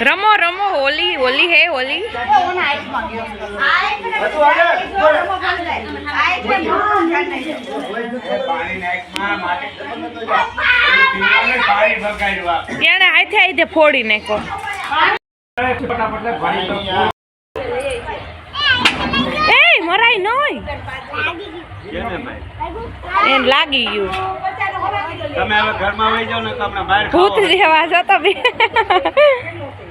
रमो रमो होली होली है होली याने आथे आथे फोड़ी नाखो ए मराई नय ए लागी गયું તમે હવે ઘરમાં આવી જાવ ને તો આપણે બહાર ભૂત જેવા છો તમે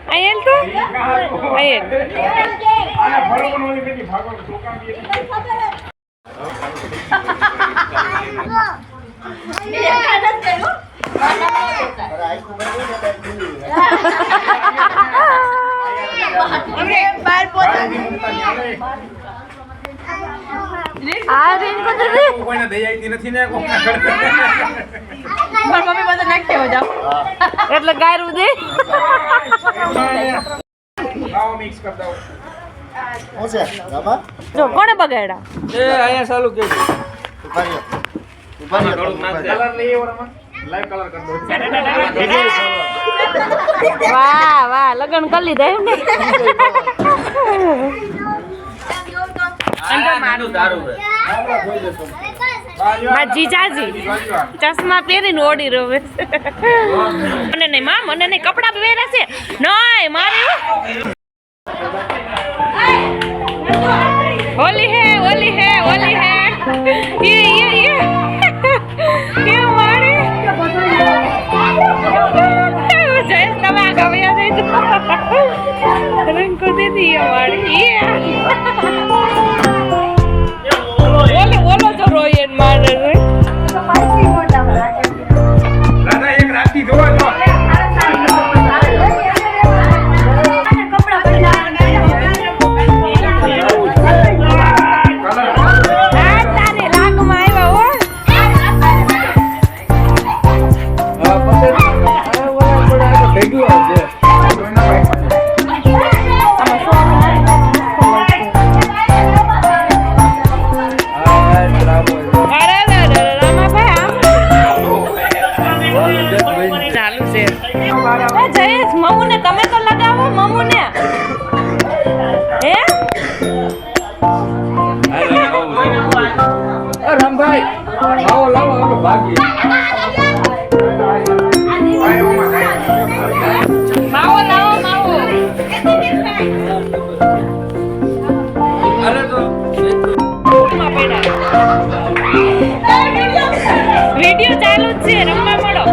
આયલ તો આયલ આને ભરવાનું હોય કે ભાગવાનું છોકરા બી આ રેન કો દે કોઈને દઈ આવી નથી ને કોકના ઘરે માર મમ્મી બધું નાખી હો જાવ એટલે ગાયરું દે આવો મિક્સ કર દો ઓછે બાબા જો કોણે બગાડ્યા એ અહીંયા ચાલુ કે ઉભારી કલર લઈ ઓરમાં લાઈવ કલર કર દો વાહ વાહ લગન કરી લીધા એમ ને અંદર મારું દારૂ હે મા જીજાજી ચશ્મા પહેરીને ઓડી રવે મને નહીં માં મને નહીં કપડા પહેરે છે નહીં મારે होली है होली है होली है ये मारे जैस તમે આ ગવ્યા જઈ રંગ को दे दी हमारे ये ઓલો તો રોયન મારે દાદા એક રાતી જોવા જો જયેશ મમ્મુ ને તમે તો લગાવો મમ્મુ ને હે રામભાઈ આવો લાવો આપણે ભાગીએ માવો લાવો માવો અરે તો વિડિયો ચાલુ જ છે રમવા મળો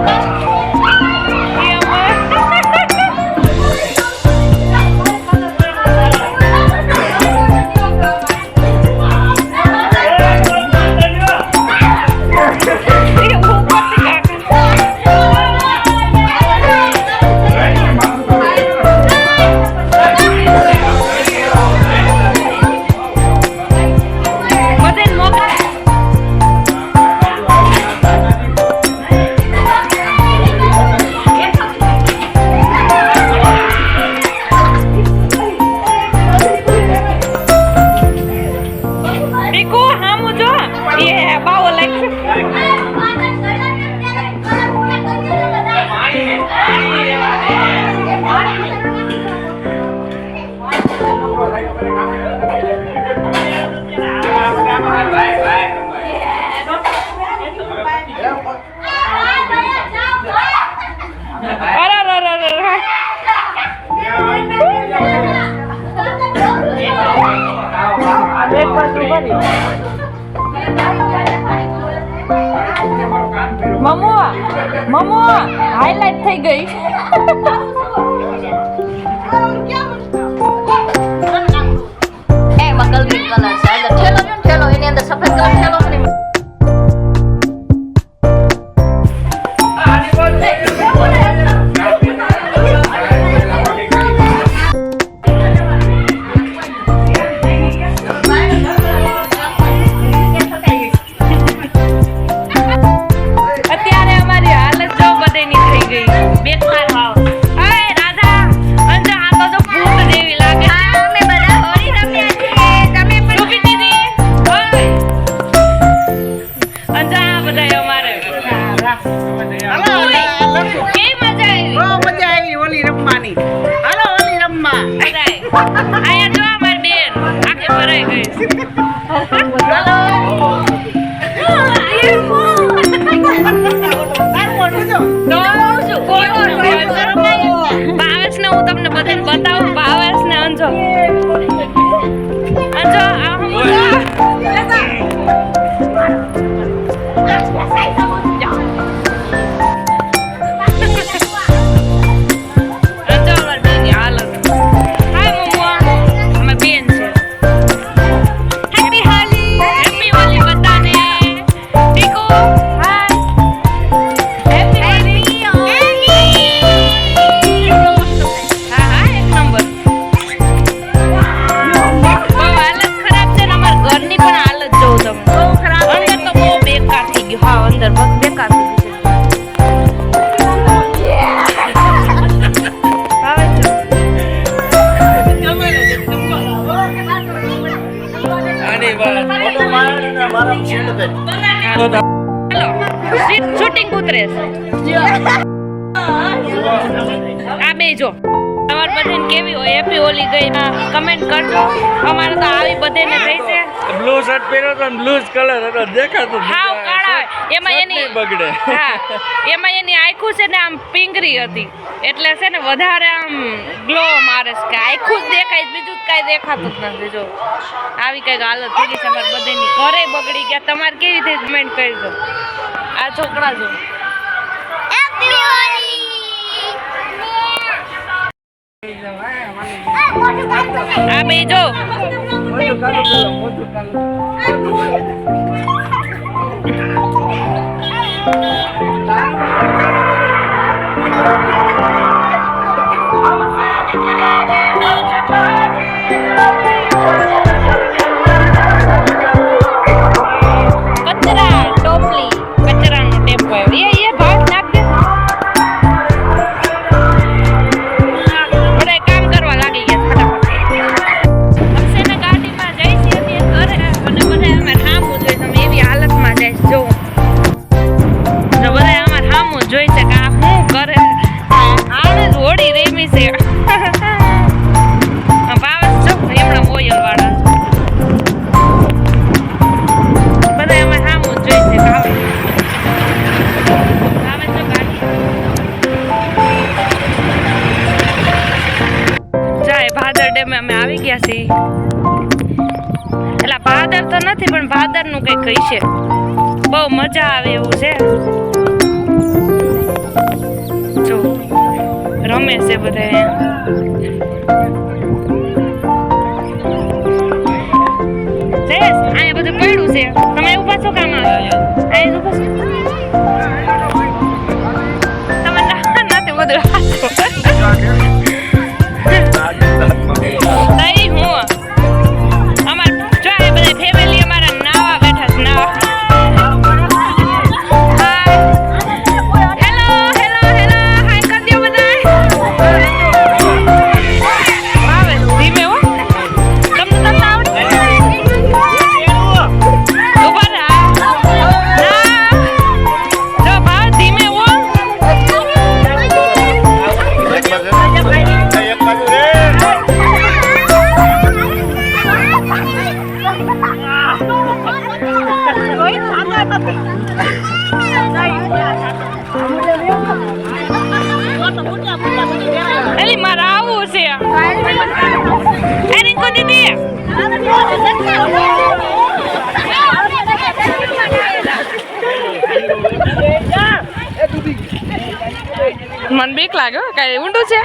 મમ્મુ મમ્મુ હાઈલાઈટ થઈ ગઈ એમાં કલર છે અંદર ઠેલો એની અંદર સફેદ કલર ઠેલો કરી અત્યારે અમારી હાલત જો બધેની થઈ ગઈ બેકાર ભાવ અરે આયા જો અમારી બેન આખે ભરાઈ ગઈ ભાવેશ ને હું તમને બધાને બતાવું ભાવેશ ને અંજો અંજો શૂટિંગ ઉતરે છે આ બે જો તમારે બધાને કેવી હોય હેપી હોલી ગઈ કમેન્ટ કરજો અમારે તો આવી બધાને થઈ છે બ્લુ શર્ટ પહેર્યો તો બ્લુ કલર હતો દેખાતો હાવ કાળા એમાં એની બગડે હા એમાં એની આંખું છે ને આમ પિંગરી હતી એટલે છે ને વધારે આમ ગ્લો મારે છે કે આંખું જ દેખાય બીજું કાંઈ દેખાતું જ નથી જો આવી કંઈક હાલત થઈ ગઈ છે અમારે બધાની ઘરે બગડી ગયા તમારે કેવી રીતે કમેન્ટ કરજો આ છોકરા જો આ બે જો કચરા ટોપલી કચરાનો ટેમ્પો એ ભાગ નાખ દે બધા કામ કરવા લાગી ગયા ફટાફટ અક્ષયને ગાડીમાં જાય છે અમે ઘરે અને બધા અમારે હામું જોઈએ તમે એવી હાલતમાં જાય છે જો બધા અમારે હામું જોઈ છે કે આ શું કરે આને જ હોડી રેમી છે ભાવેશ જો એમણા મોયલ વાળા બધા અમારે હામું જોઈ છે ભાવેશ જો ગાડી જાય ભાદર ડેમે અમે આવી ગયા છીએ એટલે ભાદર તો નથી પણ ભાદરનું કંઈક કહી છે બહુ મજા આવે એવું છે જો રમે છે બધા અહીંયા બધું પડ્યું છે તમે ઉભા છો કામ અહીંયા ઉભા છો તમે નથી બધું નહીં હું અમાર જો આ બધા ફેમિલી અમારા નાવા બેઠા છે નાવા હેલો હેલો હેલો હાય કરી દો બધા આવે ધીમે હો તમને આવડે ઉભા રહા ના જો ભાવ ધીમે હો એલી મારે આવું છે એ રિંકુ દીદી મન બીક લાગે કઈ ઊંડું છે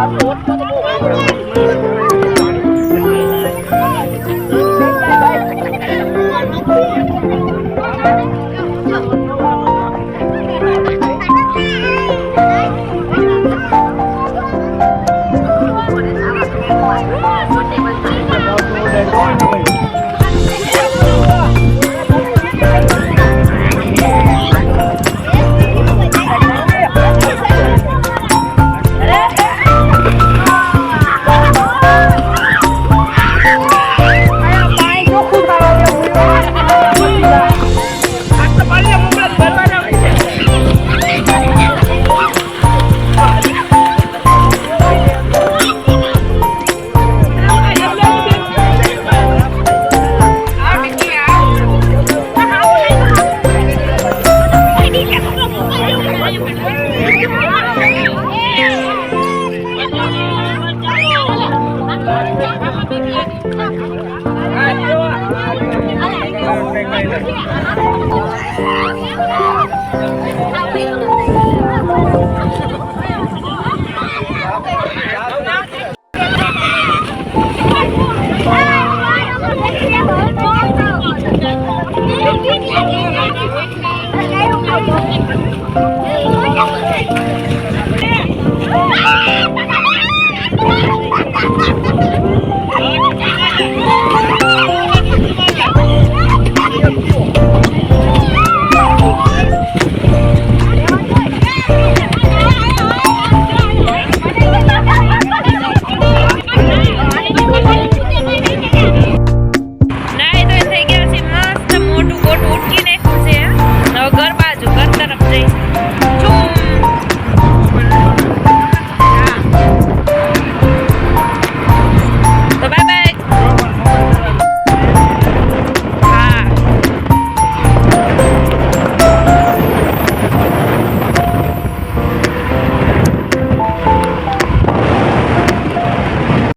મોટી